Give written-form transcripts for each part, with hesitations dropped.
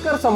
खुलकर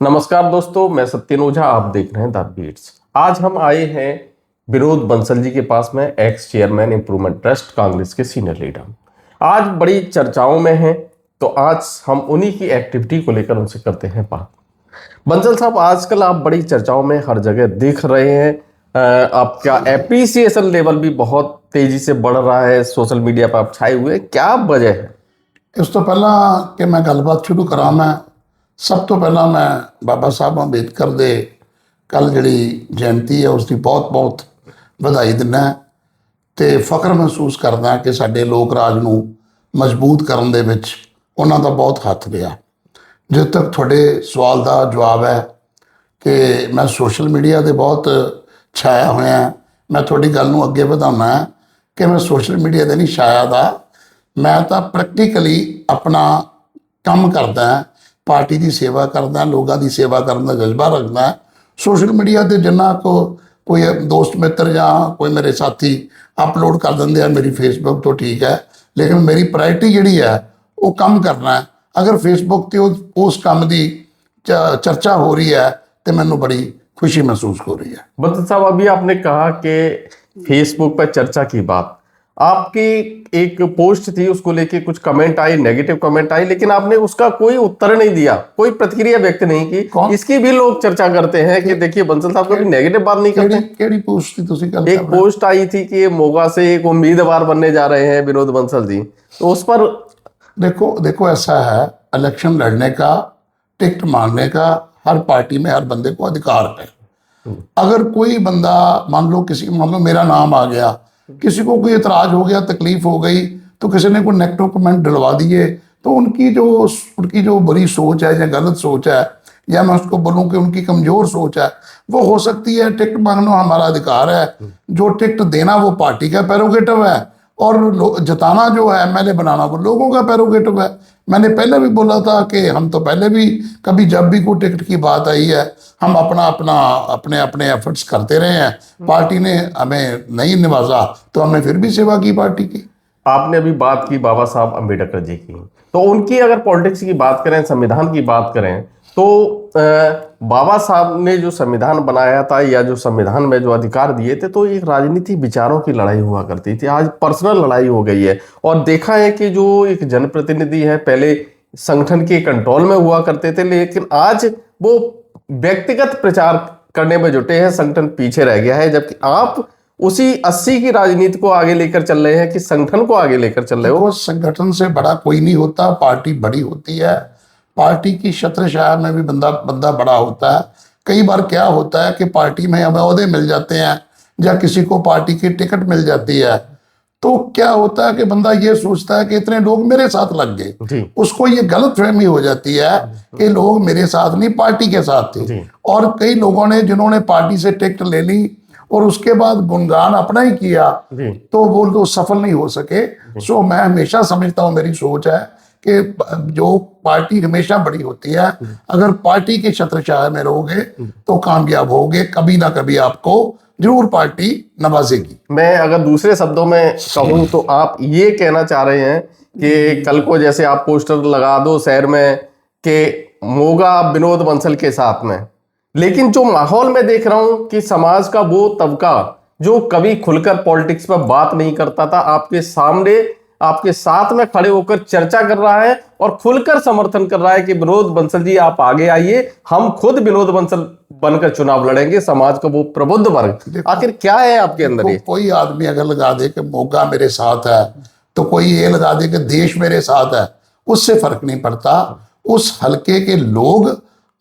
नमस्कार दोस्तों, मैं सत्यन ओझा, आप देख रहे हैं द बीट्स। आज हम आए हैं विनोद बंसल जी के पास में, x chairman improvement trust Congress के सीनियर लीडर। आज बड़ी चर्चाओं में हैं, तो आज हम उन्हीं की एक्टिविटी को लेकर उनसे करते हैं बात। बंसल साहब, आजकल आप बड़ी चर्चाओं में हर जगह दिख रहे हैं। आपका एप्रिसिएशन लेवल भी बहुत तेजी से बढ़ रहा है, सोशल मीडिया पर आप छाए हुए, क्या वजह है? इस तो पहला कि मैं गलबात शुरू करा, मैं सब तो पहला मैं बाबा साहब अंबेडकर दे कल जिहड़ी जयंती है उसकी बहुत बहुत ਵਧਾਈ ਦਿੰਦਾ ਤੇ ਫਖਰ ਮਹਿਸੂਸ ਕਰਦਾ ਕਿ ਸਾਡੇ ਲੋਕ ਰਾਜ ਨੂੰ ਮਜ਼ਬੂਤ ਕਰਨ ਦੇ ਵਿੱਚ ਉਹਨਾਂ ਦਾ ਬਹੁਤ ਹੱਥ ਰਿਹਾ। ਜਿੱਥੇ ਤੱਕ ਤੁਹਾਡੇ ਸਵਾਲ ਦਾ ਜਵਾਬ ਹੈ ਕਿ ਮੈਂ ਸੋਸ਼ਲ ਮੀਡੀਆ ਤੇ ਬਹੁਤ ਛਾਇਆ ਹੋਇਆ, ਮੈਂ ਤੁਹਾਡੀ ਗੱਲ ਨੂੰ ਅੱਗੇ ਵਧਾਉਣਾ ਕਿ ਮੈਂ ਸੋਸ਼ਲ ਮੀਡੀਆ ਤੇ ਨਹੀਂ ਛਾਇਆ ਦਾ, ਮੈਂ ਤਾਂ ਪ੍ਰੈਕਟੀਕਲੀ ਆਪਣਾ ਕੰਮ ਕਰਦਾ, पार्टी की सेवा करदा, लोगों की सेवा करने का जज्बा रखदा। सोशल मीडिया ते जिन्ना को कोई दोस्त मित्र या कोई मेरे साथी अपलोड कर देंगे मेरी फेसबुक तो ठीक है, लेकिन मेरी प्रायोरिटी जिहड़ी है वो काम करना है। अगर फेसबुक ते उस काम की चर्चा हो रही है तो मैनू बड़ी खुशी महसूस हो रही है। बंसल साहब, अभी आपने कहा कि फेसबुक पर चर्चा की बात, आपकी एक पोस्ट थी, उसको लेके कुछ कमेंट आई, नेगेटिव कमेंट आई, लेकिन आपने उसका कोई उत्तर नहीं दिया, कोई प्रतिक्रिया व्यक्त नहीं की। इसकी भी लोग चर्चा करते हैं कि देखिए बंसल साहब कभी नेगेटिव बात नहीं करते। केड़ी पोस्ट थी तुसी गल? एक पोस्ट आई थी कि मोगा से एक उम्मीदवार बनने जा रहे हैं विनोद बंसल जी, तो उस पर देखो ऐसा है, इलेक्शन लड़ने का, टिकट मांगने का हर पार्टी में हर बंदे को अधिकार है। अगर कोई बंदा मान लो मेरा नाम आ गया, किसी को कोई इतराज हो गया, तकलीफ हो गई, तो किसी ने कोई नेगेटिव कमेंट डलवा दिए, तो उनकी जो बुरी सोच है या गलत सोच है, या मैं उसको बोलूँ कि उनकी कमज़ोर सोच है, वो हो सकती है। टिकट मांगना हमारा अधिकार है, जो टिकट देना वो पार्टी का प्रेरोगेटिव है, और जताना जो है एमएलए बनाना वो लोगों का प्रेरोगेटिव है। मैंने पहले भी बोला था कि हम तो पहले भी कभी जब भी कोई टिकट की बात आई है हम अपने एफर्ट्स करते रहे हैं। पार्टी ने हमें नहीं निवाजा तो हमने फिर भी सेवा की पार्टी की। आपने अभी बात की बाबा साहब अंबेडकर जी की, तो उनकी अगर पॉलिटिक्स की बात करें, संविधान की बात करें, तो बाबा साहब ने जो संविधान बनाया था या जो संविधान में जो अधिकार दिए थे, तो एक राजनीतिक विचारों की लड़ाई हुआ करती थी। आज पर्सनल लड़ाई हो गई है, और देखा है कि जो एक जनप्रतिनिधि है पहले संगठन के कंट्रोल में हुआ करते थे, लेकिन आज वो व्यक्तिगत प्रचार करने में जुटे हैं, संगठन पीछे रह गया है। जबकि आप उसी 80 की राजनीति को आगे लेकर चल रहे हैं कि संगठन को आगे लेकर चल रहे हो। संगठन से बड़ा कोई नहीं होता, पार्टी बड़ी होती है। पार्टी की छत्रछाया में भी बंदा बड़ा होता है। कई बार क्या होता है कि पार्टी में हमें ओहदे मिल जाते हैं या किसी को पार्टी की टिकट मिल जाती है, तो क्या होता है कि बंदा ये सोचता है कि इतने लोग मेरे साथ लग गए, उसको ये गलत फहमी हो जाती है कि लोग मेरे साथ नहीं पार्टी के साथ थे। और कई लोगों ने जिन्होंने पार्टी से टिकट ले ली और उसके बाद गुणगान अपना ही किया, तो वो तो सफल नहीं हो सके। सो मैं हमेशा समझता हूँ, मेरी सोच है कि जो पार्टी हमेशा बड़ी होती है, अगर पार्टी के छत्रछाया में रहोगे तो कामयाब होगे, कभी ना कभी आपको जरूर पार्टी नवाजेगी। मैं अगर दूसरे शब्दों में कहूँ तो आप ये कहना चाह रहे हैं कि कल को जैसे आप पोस्टर लगा दो शहर में कि मोगा विनोद बंसल के साथ में, लेकिन जो माहौल मैं देख रहा हूं कि समाज का वो तबका जो कभी खुलकर पॉलिटिक्स पर बात नहीं करता था, आपके सामने आपके साथ में खड़े होकर चर्चा कर रहा है और खुलकर समर्थन कर रहा है कि विनोद बंसल जी आप आगे आइए, हम खुद विनोद बंसल बनकर चुनाव लड़ेंगे। समाज का वो प्रबुद्ध वर्ग, आखिर क्या है आपके अंदर ये? कोई आदमी अगर लगा दे कि मोगा मेरे साथ है, तो कोई ये लगा दे कि देश मेरे साथ है, उससे फर्क नहीं पड़ता। उस हलके के लोग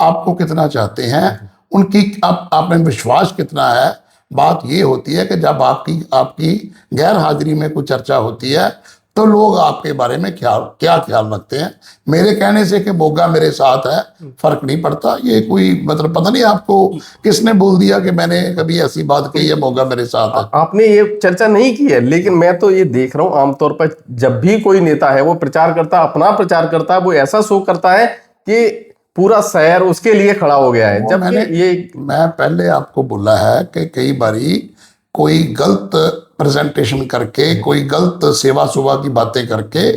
आपको कितना चाहते हैं, उनकी आप में विश्वास कितना है। बात ये होती है कि जब आपकी गैर हाजिरी में कोई चर्चा होती है तो लोग आपके बारे में क्या ख्याल रखते हैं। मेरे कहने से कि मोगा मेरे साथ है फर्क नहीं पड़ता। ये कोई मतलब पता नहीं आपको किसने बोल दिया कि मैंने कभी ऐसी बात कही है मोगा मेरे साथ है। आपने ये चर्चा नहीं की है, लेकिन मैं तो ये देख रहा हूं आमतौर पर जब भी कोई नेता है वो प्रचार करता है, अपना प्रचार करता है, वो ऐसा शो करता है कि पूरा शहर उसके लिए खड़ा हो गया है। जब मैं पहले आपको बोला है कि कई बारी कोई गलत प्रेजेंटेशन करके, कोई गलत सेवा सुवा की बातें करके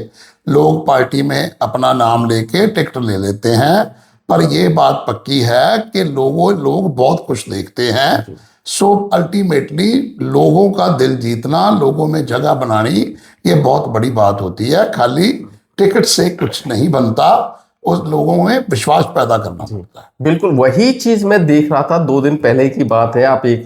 लोग पार्टी में अपना नाम लेके टिकट ले लेते हैं, पर ये बात पक्की है कि लोग बहुत कुछ देखते हैं। सो अल्टीमेटली लोगों का दिल जीतना, लोगों में जगह बनानी, ये बहुत बड़ी बात होती है। खाली टिकट से कुछ नहीं बनता, उस लोगों में विश्वास पैदा करना पड़ता है। बिल्कुल वही चीज मैं देख रहा था। 2 दिन पहले की बात है, आप एक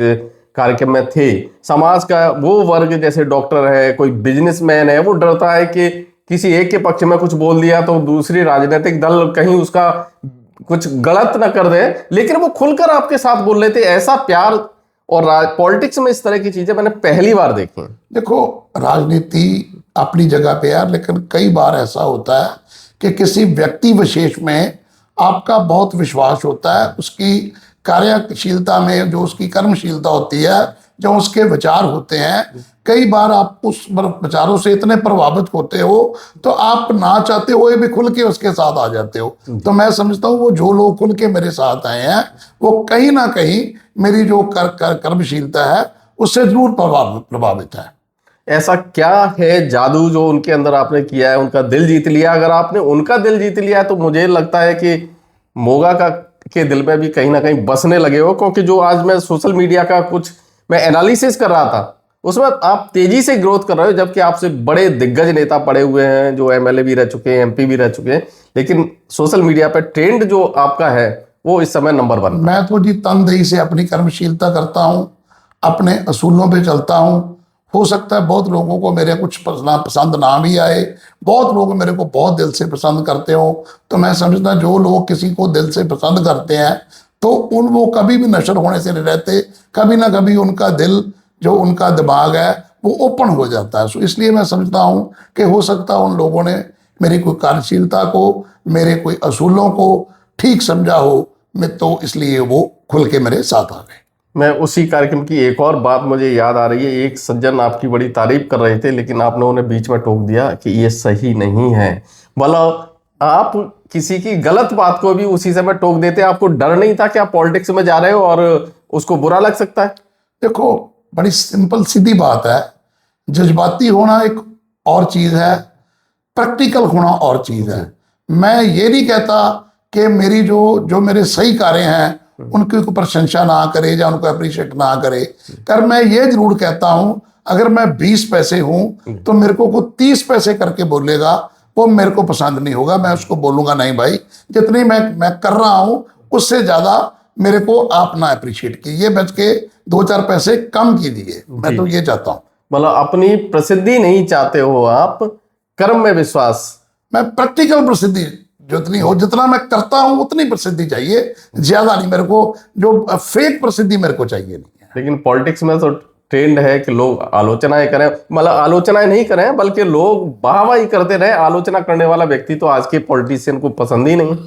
कार्यक्रम में थे। समाज का वो वर्ग जैसे डॉक्टर है, कोई बिजनेसमैन है, वो डरता है कि किसी एक के पक्ष में कुछ बोल दिया तो दूसरी राजनीतिक दल कहीं उसका कुछ गलत ना कर दे, लेकिन वो खुलकर आपके साथ बोल रहे थे। ऐसा प्यार और पॉलिटिक्स में इस तरह की चीजें मैंने पहली बार देखी। देखो, राजनीति अपनी जगह पे है, लेकिन कई बार ऐसा होता है कि किसी व्यक्ति विशेष में आपका बहुत विश्वास होता है, उसकी कार्यशीलता में, जो उसकी कर्मशीलता होती है, जो उसके विचार होते हैं। कई बार आप उस विचारों से इतने प्रभावित होते हो तो आप ना चाहते हुए भी खुल के उसके साथ आ जाते हो। तो मैं समझता हूँ वो जो लोग खुल के मेरे साथ आए हैं वो कहीं ना कहीं मेरी जो कर्मशीलता है उससे जरूर प्रभावित है। ऐसा क्या है जादू जो उनके अंदर आपने किया है, उनका दिल जीत लिया? अगर आपने उनका दिल जीत लिया तो मुझे लगता है कि मोगा के दिल में भी कहीं ना कहीं बसने लगे हो। क्योंकि जो आज मैं सोशल मीडिया का कुछ मैं एनालिसिस कर रहा था, उसमें आप तेजी से ग्रोथ कर रहे हो, जबकि आपसे बड़े दिग्गज नेता पड़े हुए हैं जो एमएलए भी रह चुके हैं, एमपी भी रह चुके हैं, लेकिन सोशल मीडिया पर ट्रेंड जो आपका है वो इस समय नंबर 1। मैं तो जी तनदेही से अपनी कर्मशीलता करता हूँ, अपने असूलों पे चलता हूँ। हो सकता है बहुत लोगों को मेरे कुछ पसंद ना भी आए, बहुत लोग मेरे को बहुत दिल से पसंद करते हो। तो मैं समझता जो लोग किसी को दिल से पसंद करते हैं तो वो कभी भी नशर होने से नहीं रहते। कभी ना कभी उनका दिल, जो उनका दिमाग है, वो ओपन हो जाता है। सो इसलिए मैं समझता हूँ कि हो सकता है उन लोगों ने मेरी कोई कार्यशीलता को, मेरे कोई असूलों को ठीक समझा हो, मैं तो इसलिए वो खुल के मेरे साथ आ गए। मैं उसी कार्यक्रम की एक और बात मुझे याद आ रही है। एक सज्जन आपकी बड़ी तारीफ कर रहे थे, लेकिन आपने उन्हें बीच में टोक दिया कि ये सही नहीं है। मतलब आप किसी की गलत बात को भी उसी समय टोक देते। आपको डर नहीं था कि आप पॉलिटिक्स में जा रहे हो और उसको बुरा लग सकता है? देखो, बड़ी सिंपल सीधी बात है। जज्बाती होना एक और चीज है, प्रैक्टिकल होना और चीज है। मैं ये नहीं कहता कि मेरी जो मेरे सही कार्य हैं उनकी प्रशंसा ना करे या उनको अप्रिशिएट ना करे, पर मैं ये जरूर कहता हूं अगर मैं 20 पैसे हूं तो मेरे को कोई 30 पैसे करके बोलेगा, वो मेरे को पसंद नहीं होगा। मैं उसको बोलूंगा नहीं भाई, जितनी मैं कर रहा हूं उससे ज्यादा मेरे को आप ना अप्रिशिएट कीजिए, बच के 2-4 पैसे कम कीजिए। मैं तो ये चाहता हूँ। मतलब अपनी प्रसिद्धि नहीं चाहते हो आप, कर्म में विश्वास। मैं प्रैक्टिकल प्रसिद्धि जितनी हो, जितना मैं करता हूं उतनी प्रसिद्धि चाहिए, ज्यादा नहीं। मेरे को जो फेक प्रसिद्धि मेरे को चाहिए नहीं है। लेकिन पॉलिटिक्स में तो ट्रेंड है कि लोग आलोचनाएं करें, मतलब आलोचनाएं नहीं करें बल्कि लोग वाहवाही करते रहे। आलोचना करने वाला व्यक्ति तो आज के पॉलिटिशियन को पसंद ही नहीं।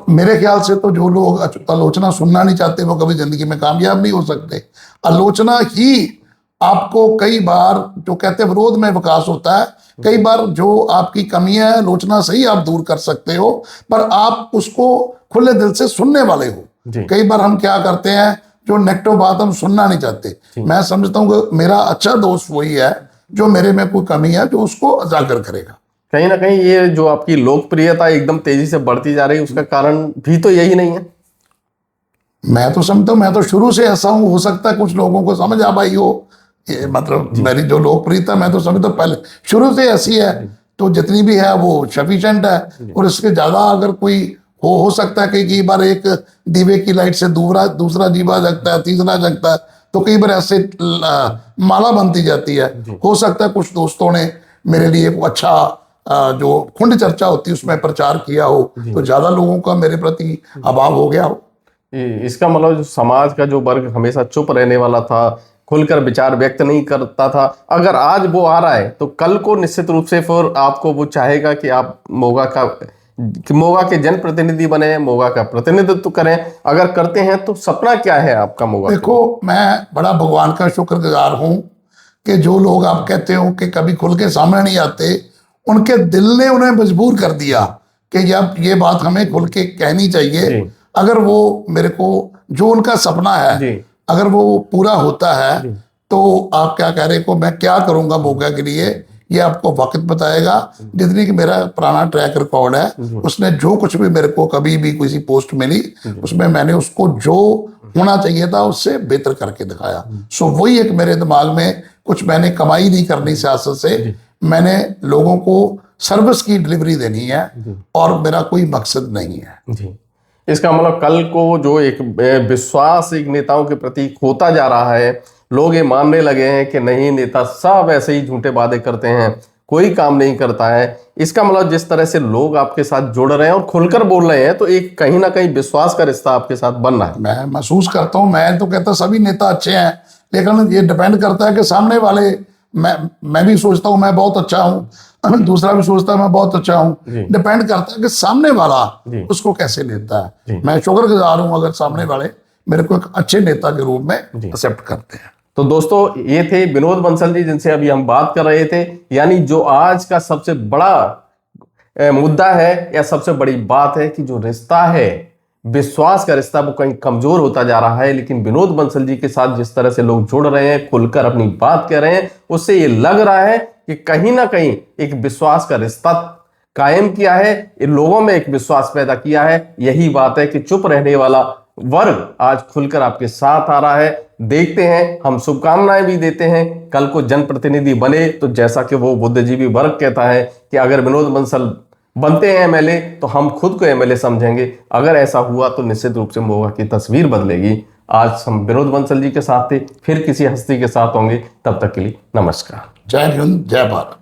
मेरे ख्याल से तो जो लोग आलोचना सुनना नहीं चाहते वो कभी जिंदगी में कामयाब नहीं हो सकते। आलोचना ही आपको कई बार, जो कहते हैं विरोध में विकास होता है, कई बार जो आपकी कमियां है आलोचना से ही आप दूर कर सकते हो, पर आप उसको खुले दिल से सुनने वाले हो। कई बार हम क्या करते हैं, जो नेगेटिव बात हम सुनना नहीं चाहते। मैं समझता हूँ कि मेरा अच्छा दोस्त वही है जो मेरे में कोई कमी है जो उसको उजागर करेगा। कहीं ना कहीं ये जो आपकी लोकप्रियता एकदम तेजी से बढ़ती जा रही है, उसका कारण भी तो यही नहीं है? मैं तो समझता हूँ, मैं तो शुरू से ऐसा हूँ, हो सकता है कुछ लोगों को समझ आ पाई हो, ये मतलब मेरी जो लोकप्रियता, मैं तो समझता हूँ पहले शुरू से ऐसी है, तो जितनी भी है वो सफिशिएंट है। और इसके ज्यादा अगर कोई हो सकता है कि कई बार एक दीवे की लाइट से दूसरा दीवा जगता है, तीसरा जगता है, तो कई बार ऐसे माला बनती जाती है। हो सकता है कुछ दोस्तों ने मेरे लिए एक अच्छा जो खुंड चर्चा होती है उसमें प्रचार किया हो, तो ज्यादा लोगों का मेरे प्रति अभाव हो गया हो। इसका मतलब जो समाज का जो वर्ग हमेशा चुप रहने वाला था, खुलकर विचार व्यक्त नहीं करता था, अगर आज वो आ रहा है तो कल को निश्चित रूप से फिर आपको वो चाहेगा कि आप मोगा के जनप्रतिनिधि बने, मोगा का प्रतिनिधित्व करें। अगर करते हैं तो सपना क्या है आपका मोगा? देखो, मैं बड़ा भगवान का शुक्रगुजार हूं कि जो लोग आप कहते हो कि कभी खुल के सामने नहीं आते, उनके दिल ने उन्हें मजबूर कर दिया कि अब ये बात हमें खुल के कहनी चाहिए। अगर वो मेरे को जो उनका सपना है अगर वो पूरा होता है तो आप क्या कह रहे को मैं क्या करूंगा मोगा के लिए, ये आपको वक्त बताएगा। जितनी कि मेरा पुराना ट्रैक रिकॉर्ड है, उसने जो कुछ भी मेरे को कभी भी किसी पोस्ट मिली उसमें मैंने उसको जो होना चाहिए था उससे बेहतर करके दिखाया। सो वही एक मेरे दिमाग में कुछ मैंने कमाई नहीं करनी सियासत से, मैंने लोगों को सर्विस की डिलीवरी देनी है और मेरा कोई मकसद नहीं है। जी, इसका मतलब कल को जो एक विश्वास एक नेताओं के प्रति खोता जा रहा है, लोग ये मानने लगे हैं कि नहीं, नेता सब ऐसे ही झूठे वादे करते हैं, कोई काम नहीं करता है। इसका मतलब जिस तरह से लोग आपके साथ जुड़ रहे हैं और खुलकर बोल रहे हैं, तो एक कहीं ना कहीं विश्वास का रिश्ता आपके साथ बन रहा है। मैं महसूस करता हूं, मैं तो कहता सभी नेता अच्छे हैं, लेकिन ये डिपेंड करता है कि सामने वाले, मैं भी सोचता हूं मैं बहुत अच्छा हूं, दूसरा भी सोचता है मैं बहुत अच्छा हूं। डिपेंड करता है कि सामने वाला उसको कैसे लेता है। मैं शुक्रगुजार हूं अगर सामने वाले मेरे को एक अच्छे नेता के रूप में एक्सेप्ट करते हैं। तो दोस्तों, ये थे विनोद बंसल जी जिनसे अभी हम बात कर रहे थे। यानी जो आज का सबसे बड़ा मुद्दा है या सबसे बड़ी बात है कि जो रिश्ता है, विश्वास का रिश्ता, वो कहीं कमजोर होता जा रहा है। लेकिन विनोद बंसल जी के साथ जिस तरह से लोग जुड़ रहे हैं, खुलकर अपनी बात कह रहे हैं, उससे ये लग रहा है कि कहीं ना कहीं एक विश्वास का रिश्ता कायम किया है, इन लोगों में एक विश्वास पैदा किया है। यही बात है कि चुप रहने वाला वर्ग आज खुलकर आपके साथ आ रहा है। देखते हैं, हम शुभकामनाएं भी देते हैं, कल को जनप्रतिनिधि बने तो जैसा कि वो बुद्धिजीवी वर्ग कहता है कि अगर विनोद बंसल बनते हैं एमएलए तो हम खुद को एमएलए समझेंगे। अगर ऐसा हुआ तो निश्चित रूप से मोगा की तस्वीर बदलेगी। आज हम विनोद बंसल जी के साथ थे, फिर किसी हस्ती के साथ होंगे। तब तक के लिए नमस्कार। जय हिंद, जय भारत।